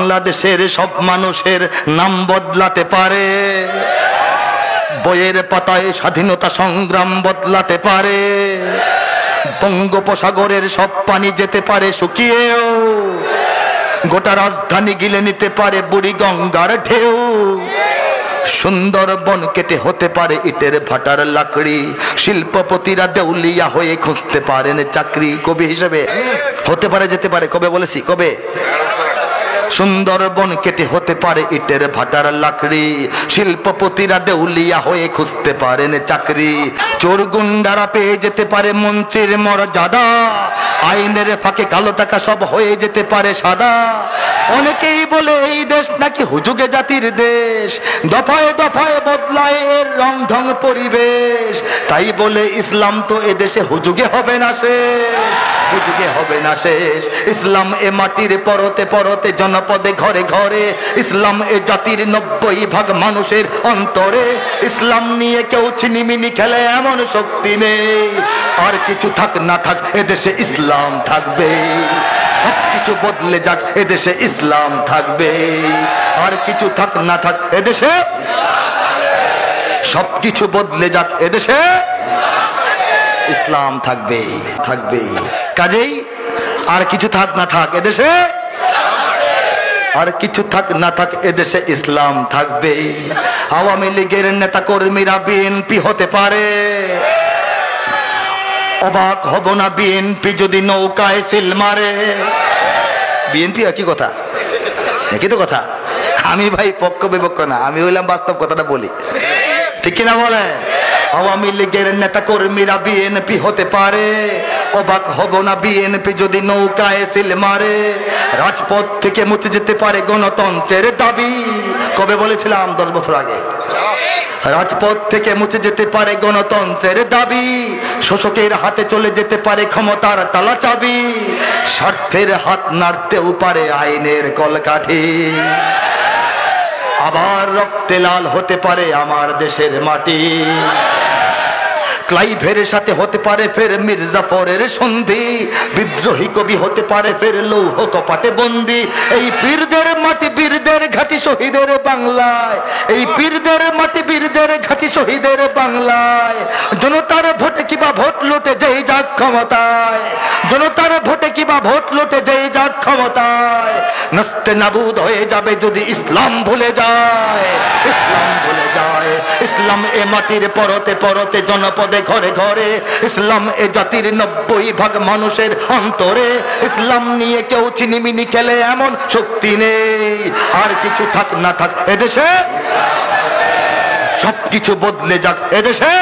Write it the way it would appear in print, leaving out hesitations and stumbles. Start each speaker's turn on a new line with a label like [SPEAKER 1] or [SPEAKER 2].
[SPEAKER 1] বাংলাদেশের সব মানুষের নাম বদলাতে পারে, বইয়ের পাতায় স্বাধীনতা সংগ্রাম বদলাতে পারে, বঙ্গোপসাগরের সব পানি যেতে পারে শুকিয়েও, গোটা রাজধানী গিলে নিতে পারে বুড়ি গঙ্গার ঢেউ, সুন্দরবন কেটে হতে পারে ইটের ভাটার লাকড়ি, শিল্পপতিরা দেউলিয়া হয়ে খুঁজতে পারেন চাকরি। কবি হিসেবে হতে পারে, যেতে পারে, কবে বলেছি, কবে? সুন্দরবন কেটে হতে পারে ইটের ভাটার লাকড়ি, শিল্পপতিরা দেউলিয়া হয়ে খুঁজতে পারেন চাকরি, চোর গুন্ডারা পেয়ে যেতে পারে মন্ত্রীর মর্যাদা, আইনের ফাঁকে কালো টাকা সব হয়ে যেতে পারে সাদা। অনেকেই বলে এই দেশ নাকি হুজুগে জাতির দেশ, দফায় দফায় বদলায় এর রং ঢং পরিবেশ, তাই বলে ইসলাম তো এদেশে হুজুগে হবে না শেষ, হুজুগে হবে না শেষ। ইসলাম এ মাটির পরতে পরতে জনপদে ঘরে ঘরে, ইসলাম এ জাতির 90% মানুষের অন্তরে, ইসলাম নিয়ে কেউ ছিনিমিনি খেলে এমন শক্তি নেই, আর কিছু থাক না থাক এদেশে ইসলাম থাকবে, সবকিছু বদলে যাক এদেশে ইসলাম থাকবে, আর কিছু থাক না থাক এদেশে, সবকিছু বদলে যাক এদেশে ইসলাম থাকবে, থাকবে। কাজেই আর কিছু থাক না থাক এদেশে, আর কিছু থাক না থাক এদেশে ইসলাম থাকবে। আওয়ামী লীগের নেতা কর্মীরা বিএনপি হতে পারে, অবাক হব না বিএনপি যদি নৌকায় সিল মারে। বিএনপি একই কথা, একই তো কথা। আমি ভাই পক্ষ বিপক্ষ না, আমি হইলাম বাস্তব কথাটা বলি, ঠিক কিনা বলেন? আওয়ামী লীগের নেতা কর্মীরা বিএনপি হতে পারে, অবাক হব না বিএনপি যদি নৌকায় সিল মারে। রাজপথ থেকে মুছে যেতে পারে গণতন্ত্রের দাবি, কবে বলেছিলাম? 10 বছর আগে। রাজপথ থেকে মুছে যেতে পারে গণতন্ত্রের দাবি, শোষকের হাতে চলে যেতে পারে ক্ষমতার তালা চাবি, স্বার্থের হাত নাড়তেও পারে আইনের কলকাঠি, আবার রক্তে লাল হতে পারে আমার দেশের মাটি। ক্লাইভের সাথে হতে পারে ফের মির্জাফরের সন্ধি, বিদ্রোহী কবি হতে পারে ফের লৌহ কপাটে বন্দি। এই পীরদের মাটি বীরদের ঘাটি শহীদের বাংলায়, এই পীরদের মাটি বীরদের ঘাটি শহীদের বাংলায়, জনতার ভোটে কিবা ভোট লুটে যেই যাক ক্ষমতায়, জনতার ভোটে কিবা ভোট লুটে যেই যাক ক্ষমতায়, নস্তে নাবুদ হয়ে যাবে যদি ইসলাম ভুলে যায়, ইসলাম ভুলে যায়। ইসলাম এ মাটির পরতে পরতে জনপদে ঘরে ঘরে, ইসলাম এ জাতির 90% মানুষের অন্তরে, ইসলাম নিয়ে কেউ চিনিমিনি খেলে এমন শক্তি নেই, আর কিছু থাক না থাক এদেশে, সবকিছু বদলে যাক এদেশে